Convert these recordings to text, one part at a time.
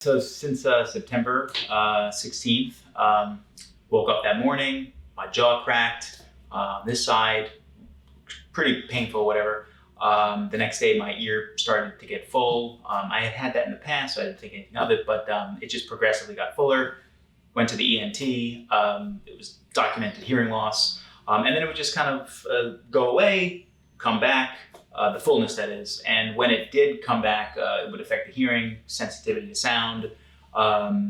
So since September 16th, woke up that morning, my jaw cracked, this side, pretty painful, whatever. The next day, my ear started to get full. I had had that in the past, so I didn't think anything of it, but it just progressively got fuller. Went to the ENT, it was documented hearing loss, and then it would just kind of go away, come back, the fullness that is. And when it did come back, it would affect the hearing, sensitivity to sound. I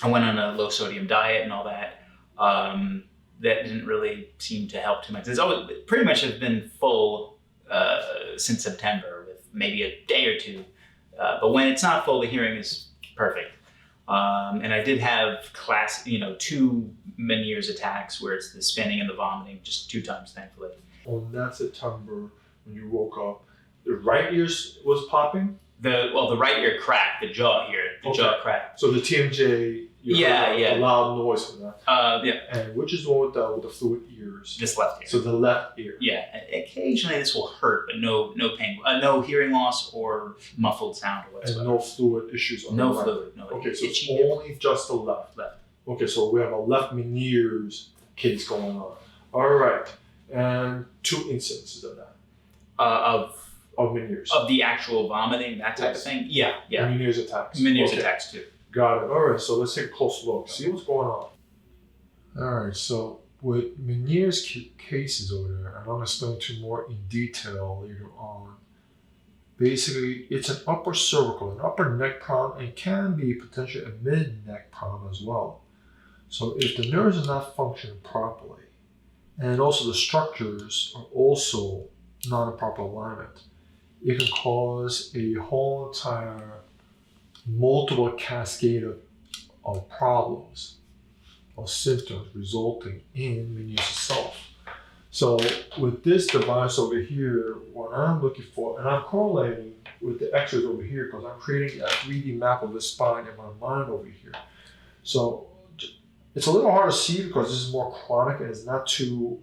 went on a low sodium diet and all that. That didn't really seem to help too much. It's always pretty much has been full since September, with maybe a day or two. But when it's not full, the hearing is perfect. And I did have two Meniere's attacks where it's the spinning and the vomiting, just 2 times, thankfully. On that September, when you woke up, the right ear was popping? The right ear cracked, the jaw here, jaw cracked. So the TMJ, you heard a loud noise from that. Yeah. And which is the one with the fluid ears? This left ear. So the left ear. Yeah, and occasionally this will hurt, but no pain, no hearing loss or muffled sound or whatsoever. And no fluid issues on no the right. fluid, no. Okay, so it's only just the left. Okay, so we have a left Meniere's case going on. All right, and 2 incidences of that. Of Meniere's. Of the actual vomiting, that type of thing? Yeah. And Meniere's attacks. Meniere's attacks too. Got it. All right, so let's take a close look. See what's going on. All right, so with Meniere's cases over there, and I'm going to explain to you more in detail later on. Basically, it's an upper cervical, an upper neck problem, and can be potentially a mid-neck problem as well. So if the nerves are not functioning properly, and also the structures are also not in proper alignment, it can cause a whole entire multiple cascade of problems or symptoms resulting in Meniere's itself. So with this device over here, what I'm looking for, and I'm correlating with the x-rays over here because I'm creating a 3D map of the spine in my mind over here. So it's a little hard to see because this is more chronic and it's not too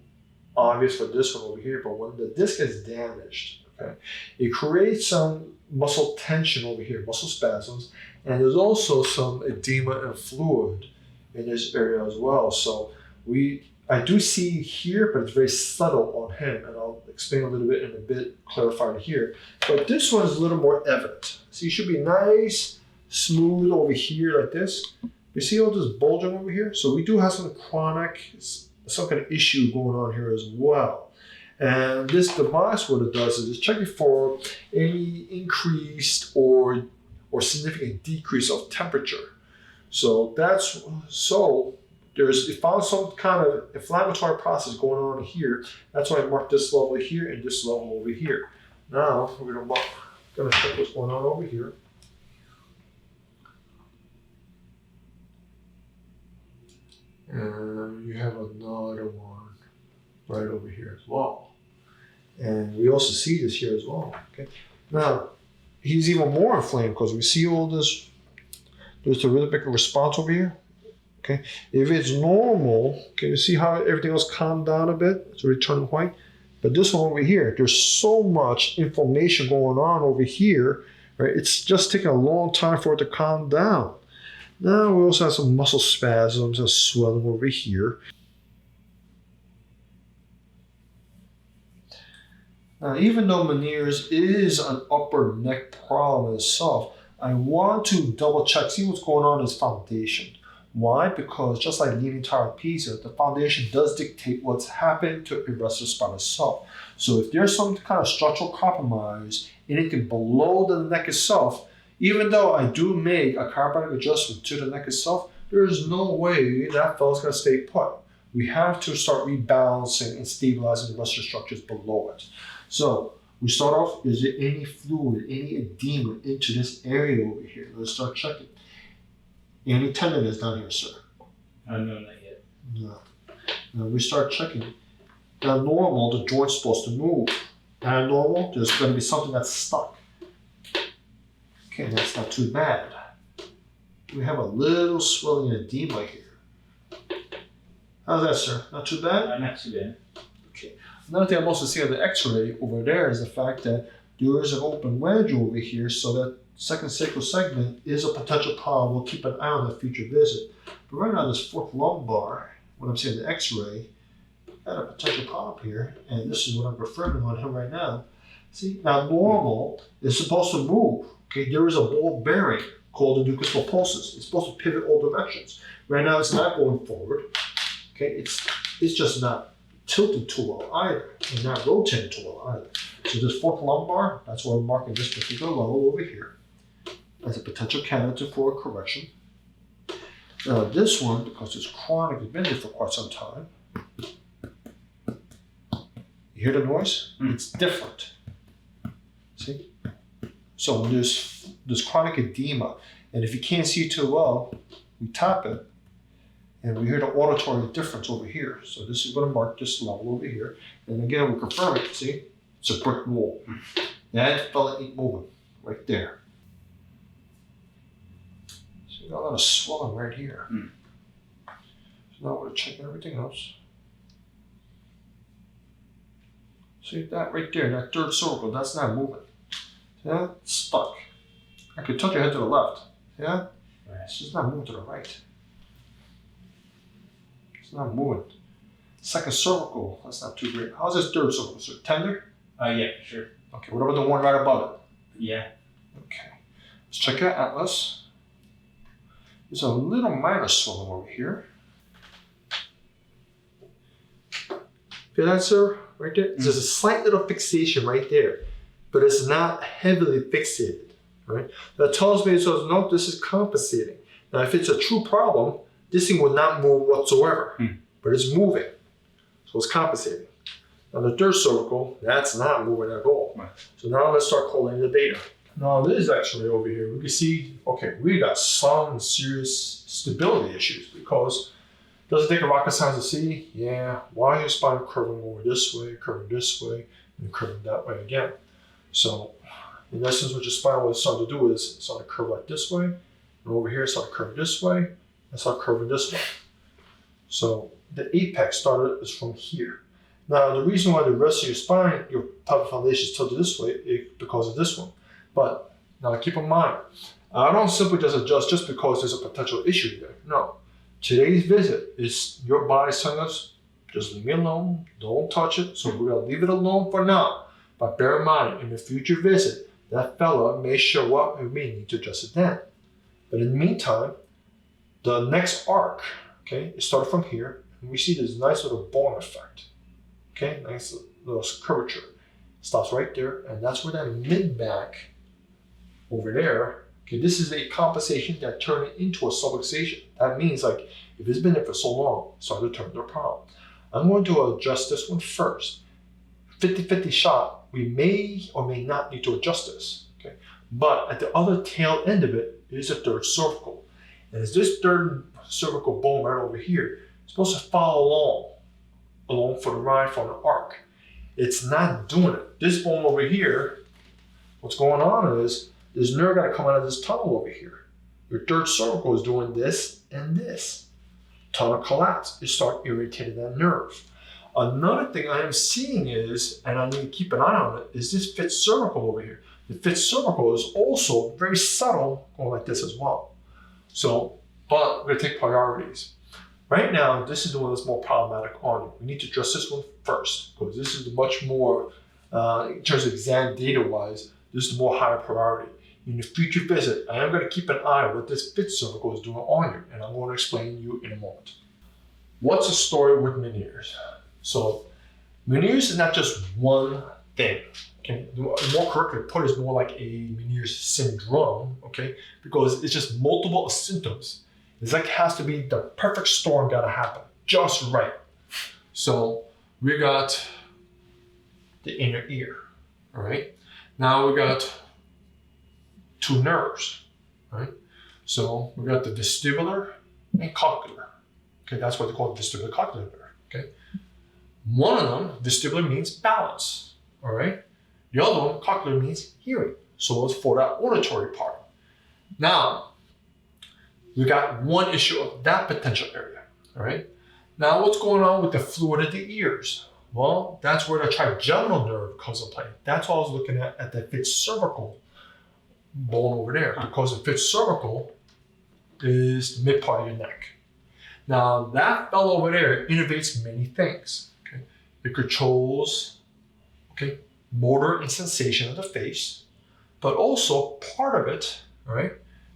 obvious for this one over here, but when the disc is damaged, okay, it creates some muscle tension over here, muscle spasms, and there's also some edema and fluid in this area as well. So I do see here, but it's very subtle on him, and I'll explain a little bit in a bit, clarified here. But this one is a little more evident. So you should be nice, smooth over here like this. You see all this bulging over here? So we do have some chronic, some kind of issue going on here as well. And this device, what it does is it's checking for any increased or significant decrease of temperature. So it found some kind of inflammatory process going on here. That's why I marked this level here and this level over here. Now we're gonna check what's going on over here. And you have another one right over here as well. And we also see this here as well. Okay. Now, he's even more inflamed because we see all this, there's a really big response over here. Okay. If it's normal, can you see how everything else calmed down a bit? It's already turning white. But this one over here, there's so much inflammation going on over here, right? It's just taking a long time for it to calm down. Now we also have some muscle spasms and swelling over here. Now, even though Meniere's is an upper neck problem itself, I want to double check, see what's going on in his foundation. Why? Because just like leaning trapeze, the foundation does dictate what's happening to the rest of the spine itself. So if there's some kind of structural compromise, anything below the neck itself, even though I do make a chiropractic adjustment to the neck itself, there is no way that fellow's going to stay put. We have to start rebalancing and stabilizing the rest of the structures below it. So we start off, is there any fluid, any edema into this area over here? Let's start checking. Any tenderness down here, sir? No, not yet. No. Now we start checking. Now normal, the joint's supposed to move. Abnormal, there's going to be something that's stuck. Okay, that's not too bad. We have a little swelling and edema here. How's that, sir? Not too bad? Not too bad. Okay. Another thing I'm also seeing on the x-ray over there is the fact that there is an open wedge over here, so that second sacral segment is a potential problem. We'll keep an eye on the future visit. But right now, this fourth lumbar, when I'm seeing the x-ray, got a potential problem here. And this is what I'm referring on him right now. See, now normal is supposed to move. Okay, there is a ball bearing called the nucleus pulsus. It's supposed to pivot all directions. Right now, it's not going forward. Okay, it's just not tilted too well either, and not rotating too well either. So this fourth lumbar, that's why we're marking this particular level over here as a potential candidate for a correction. Now this one, because it's chronic, it's been there for quite some time. You hear the noise? It's different. See? So when there's chronic edema, and if you can't see too well, we tap it, and we hear the auditory difference over here. So this is going to mark this level over here. And again, we confirm it. See? It's a brick wall. That fella ain't moving. Right there. So you got a lot of swelling right here. So now we're checking everything else. See that right there, that third cervical, that's not moving. Yeah, it's stuck. I could tilt your head to the left. Yeah? It's just not moving to the right. It's not moving. Second cervical, that's not too great. How's this third cervical, sir? Tender? Yeah, sure. Okay, what about the one right above it? Yeah. Okay. Let's check your atlas. There's a little minor swelling over here. Feel that, sir? Right there? There's a slight little fixation right there, but it's not heavily fixated, right? That tells me, so no, this is compensating. Now, if it's a true problem, this thing will not move whatsoever, but it's moving, so it's compensating. Now, the third cervical, that's not moving at all. Right. So now let's start calling the data. Now, this is actually over here. We can see, okay, we got some serious stability issues because does it take a rocket science to see? Yeah. Why is your spine curving over this way, and curving that way again? So, in essence, what your spine was starting to do is start to curve like this way, and over here, start to curve this way, and start curving this way. So, the apex started is from here. Now, the reason why the rest of your spine, your pelvic foundation is tilted this way is because of this one. But now keep in mind, I don't simply just adjust just because there's a potential issue there. No. Today's visit is your body telling us, just leave me alone, don't touch it. So we're going to leave it alone for now. But bear in mind, in the future visit, that fella may show up and we may need to adjust it then. But in the meantime, the next arc, okay, it started from here, and we see this nice little bone effect. Okay, nice little curvature. Stops right there, and that's where that mid-back over there, okay, this is a compensation that turned it into a subluxation. That means, like, if it's been there for so long, it started to turn into a problem. I'm going to adjust this one first. 50-50 shot, we may or may not need to adjust this, okay? But at the other tail end of it is a third cervical. And it's this third cervical bone right over here, it's supposed to follow along for the ride from the arc. It's not doing it. This bone over here, what's going on is this nerve got to come out of this tunnel over here. Your third cervical is doing this and this. Tunnel collapse. It starts irritating that nerve. Another thing I am seeing is, and I need to keep an eye on it, is this fifth cervical over here. The fifth cervical is also very subtle, going like this as well. So, but we're going to take priorities. Right now, this is the one that's more problematic on you. We need to address this one first, because this is much more, in terms of exam data-wise, this is the more higher priority. In the future visit, I am going to keep an eye on what this fifth cervical is doing on you, and I'm going to explain to you in a moment. What's the story with Meniere's? So, Meniere's is not just one thing. Okay, more correctly put, is more like a Meniere's syndrome. Okay, because it's just multiple symptoms. It's like it has to be the perfect storm got to happen just right. So we got the inner ear. All right. Now we got two nerves. Right. So we got the vestibular and cochlear. Okay, that's what they call vestibular cochlear nerve. Okay. One of them, vestibular, means balance. All right. The other one, cochlear, means hearing. So it's for that auditory part. Now, we got one issue of that potential area. All right. Now, what's going on with the fluid of the ears? Well, that's where the trigeminal nerve comes into play. That's what I was looking at the fifth cervical bone over there because the fifth cervical is the mid part of your neck. Now that fellow over there innervates many things. Okay? It controls motor and sensation of the face, but also part of it, all right,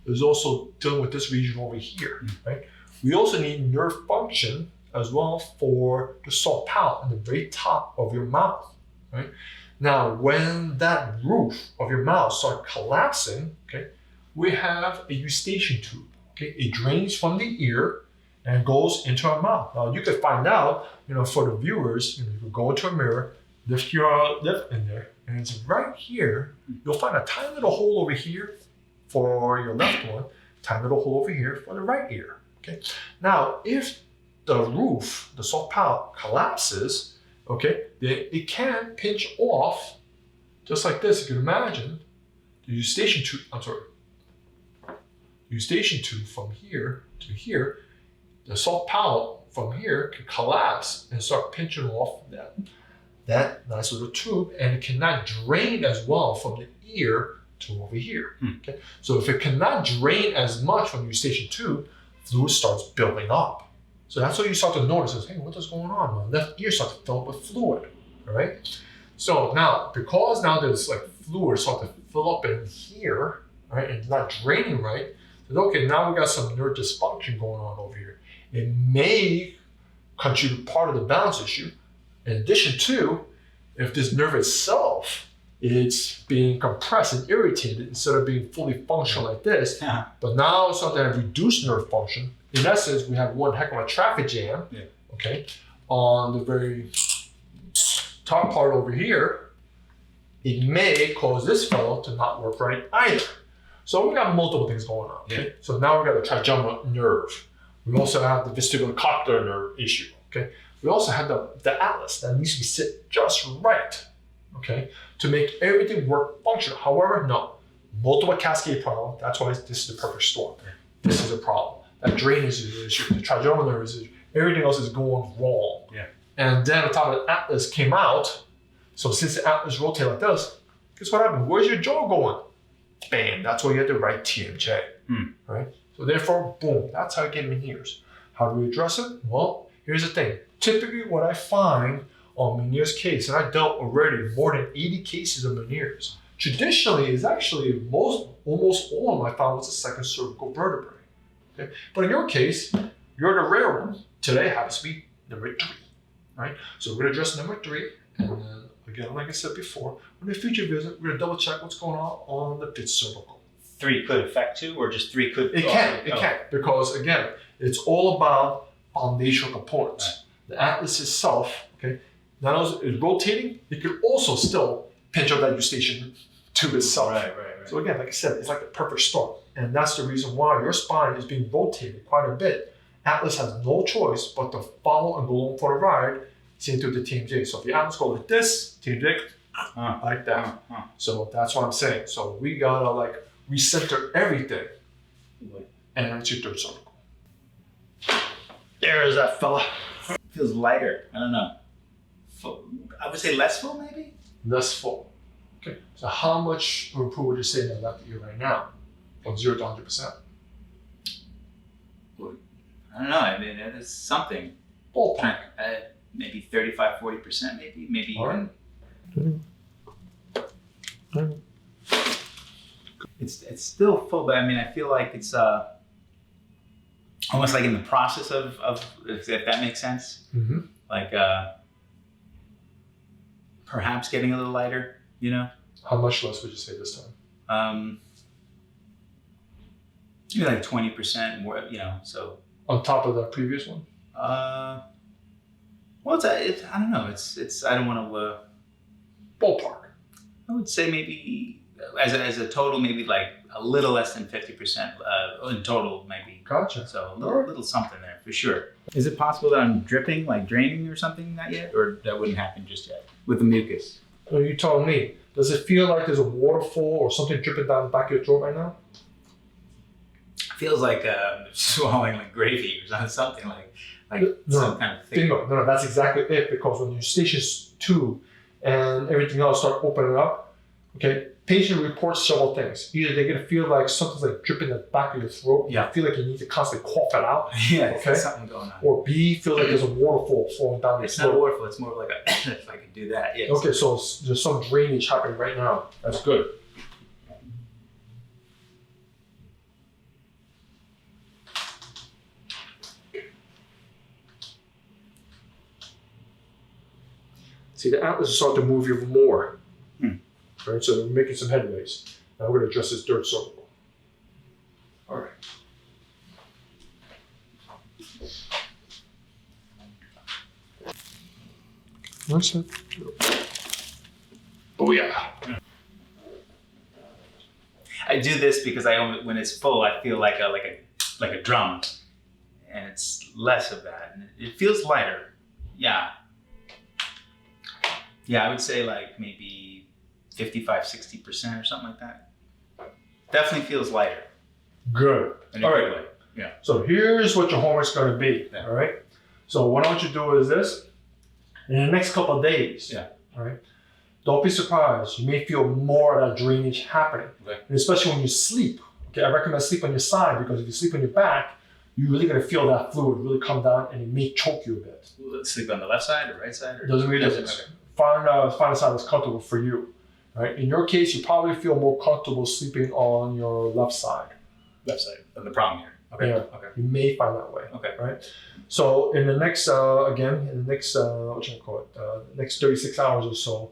is also dealing with this region over here, right? We also need nerve function as well for the soft palate in the very top of your mouth, right? Now, when that roof of your mouth starts collapsing, okay, we have a eustachian tube, okay? It drains from the ear and goes into our mouth. Now, you can find out, for the viewers, you can go into a mirror, lift your lip in there, and it's right here. You'll find a tiny little hole over here for your left one, tiny little hole over here for the right ear, okay? Now, if the roof, the soft palate collapses, okay, then it can pinch off, just like this. You can imagine the eustachian tube from here to here, the soft palate from here can collapse and start pinching off that nice little tube, and it cannot drain as well from the ear to over here. Okay, so if it cannot drain as much from the eustachian tube, fluid starts building up. So that's what you start to notice is, hey, what is going on? My left ear starts to fill up with fluid, all right? So now, because now there's like fluid starting to fill up in here, right, and not draining right, then okay, now we got some nerve dysfunction going on over here. It may contribute part of the balance issue. In addition to, if this nerve itself it's being compressed and irritated instead of being fully functional like this, but now it's starting to have reduced nerve function. In essence, we have one heck of a traffic jam, okay, on the very top part over here. It may cause this fellow to not work right either. So we got multiple things going on. Okay? So now we got the trigeminal nerve. We also have the vestibulocochlear nerve issue. Okay. We also have the atlas that needs to be sit just right, okay, to make everything work functional. However, no, multiple cascade problem. That's why this is the perfect storm. This is a problem. That drainage is an issue. The trigeminal nerve is an issue. Everything else is going wrong. And then on top of the atlas came out. So since the atlas rotates like this, guess what happened? Where's your jaw going? Bam, that's why you have to write TMJ, right? So therefore, boom, that's how you get Meniere's. How do we address it? Well, here's the thing. Typically what I find on Meniere's case, and I dealt already more than 80 cases of Meniere's, traditionally is actually almost all of them I found was the second cervical vertebrae. Okay? But in your case, you're the rare one. Today happens to be number 3, right? So we're gonna address number 3, and then again, like I said before, in a future visit, we're gonna double check what's going on the fifth cervical. 3 could affect 2, or just 3 could? It can, because again, it's all about foundational components. Right. The atlas itself, okay, not only is rotating, it could also still pinch up that eustachian tube itself. Right. So again, like I said, it's like the perfect storm. And that's the reason why your spine is being rotated quite a bit. Atlas has no choice but to follow and go along for the ride, same through the TMJ. So if your atlas go like this, TMJ, like that. So that's what I'm saying. So we gotta like recenter everything. And it's your third cervical. There is that fella. Feels lighter. I don't know. Full. I would say less full, maybe? Less full. Okay. So how much improvement would you say in the left ear right now? From 0 to 100%? I don't know. I mean, it is something. Ballpark. Maybe 35, 40%, maybe All even. Right. It's still full, but I mean, I feel like it's almost like in the process of if that makes sense. Mm-hmm. Like perhaps getting a little lighter, you know? How much less would you say this time? Maybe like 20% more, you know, so. On top of the previous one? Well, it's I don't know. It's I don't want to. Ballpark. I would say maybe as a total, maybe like a little less than 50% in total, maybe. Gotcha. So a little something there for sure. Is it possible that I'm dripping, like draining or something? Not yet, or that wouldn't happen just yet with the mucus? So you tell me. Does it feel like there's a waterfall or something dripping down the back of your throat right now? Feels like swallowing like gravy or something like some kind of thing. Bingo. No, that's exactly it. Because when your eustachian tube and everything else start opening up, okay, patient reports several things. Either they're gonna feel like something's like dripping in the back of your throat. Yeah. You feel like you need to constantly cough it out. Yeah, Okay. there's something going on. Or B, feel like there's a waterfall flowing down your It's not throat. waterful, it's more like a, if I could do that, yes. Okay, so there's some drainage happening right now. That's good. See, the atlas is starting to move even more. Right, so we're making some headways. Now we're going to address this third cervical. All right. That's it. Oh yeah. I do this because when it's full, I feel like a drum, and it's less of that, and it feels lighter. Yeah. Yeah, I would say like maybe 55-60% or something like that. Definitely feels lighter. Good. In a good way. Yeah. So here's what your homework's going to be. Yeah. All right. So what I want you to do is this. In the next couple of days. Yeah. All right. Don't be surprised. You may feel more of that drainage happening, Okay. and especially when you sleep. Okay. I recommend sleep on your side because if you sleep on your back, you're really going to feel that fluid really come down, and it may choke you a bit. Let's sleep on the left side or right side? It doesn't make a difference. Okay. Find a side that's comfortable for you. Right. In your case, you probably feel more comfortable sleeping on your left side. Left side of the problem here. Okay. Yeah. Okay. You may find that way. Okay. Right. So in the next, what you call it, next 36 hours or so,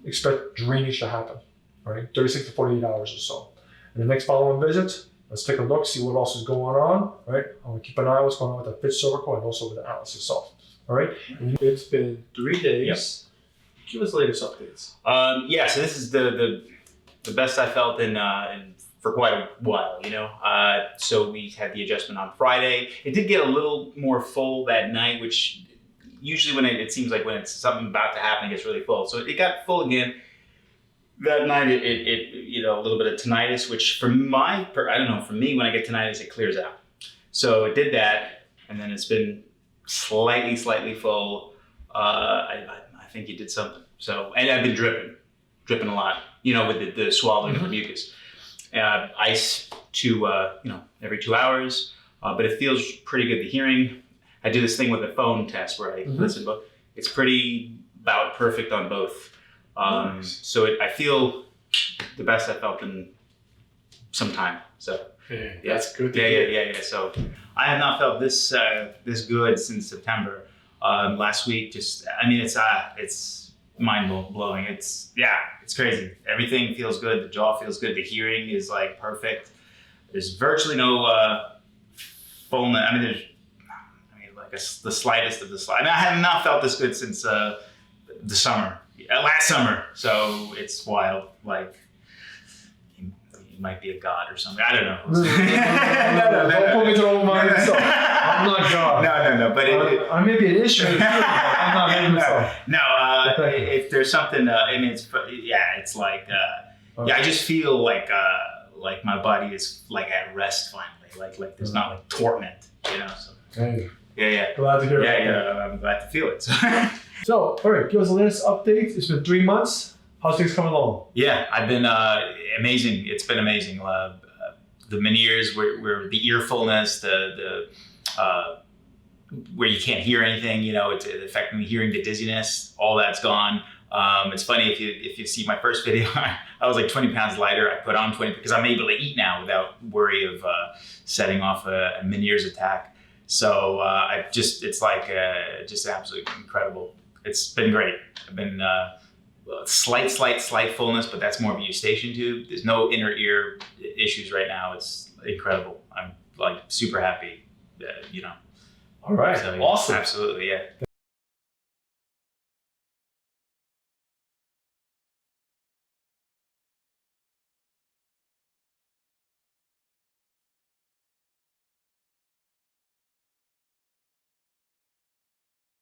expect drainage to happen. Right. 36 to 48 hours or so. In the next following visit, let's take a look, see what else is going on. Right. I want to keep an eye on what's going on with the fifth cervical and also with the atlas itself. All right. It's been 3 days. Yep. Give us the latest updates. Yeah, so this is the best I felt in for quite a while, you know. So we had the adjustment on Friday. It did get a little more full that night, which usually when it seems like when it's something about to happen, it gets really full. So it got full again. That night, it you know, a little bit of tinnitus, which for me, when I get tinnitus, it clears out. So it did that, and then it's been slightly full. I think you did something. So, and I've been dripping a lot, you know, with the swallowing of the mucus. Ice every 2 hours, but it feels pretty good. The hearing, I do this thing with a phone test where I listen, but it's pretty about perfect on both. Nice. So I feel the best I felt in some time. So Hey, yeah, that's good to hear. Yeah. So I have not felt this good since September. Last week, it's mind blowing. It's crazy. Everything feels good. The jaw feels good. The hearing is like perfect. There's virtually no fullness. The slightest of the slight. I have not felt this good since the summer, last summer. So it's wild. Like he might be a god or something. I don't know. No. Don't put me to the old mind myself. I'm not God. No. But I may be an issue. I'm not making myself. If there's something, it's like, I just feel like my body is like at rest finally, like there's not like torment, you know. So Hey, yeah. glad to hear it. Yeah, I'm glad to feel it. So, all right, give us the latest update. It's been 3 months. How's things coming along? Yeah, I've been amazing. It's been amazing. The Menieres, where the ear fullness, the where you can't hear anything, you know, it's affecting the hearing, the dizziness, all that's gone. It's funny if you see my first video, I was like 20 pounds lighter. I put on 20 because I'm able to eat now without worry of setting off a Meniere's attack. So it's just absolutely incredible. It's been great. I've been slight fullness, but that's more of a eustachian tube. There's no inner ear issues right now. It's incredible. I'm like super happy, you know. All right, So, awesome. Absolutely, yeah.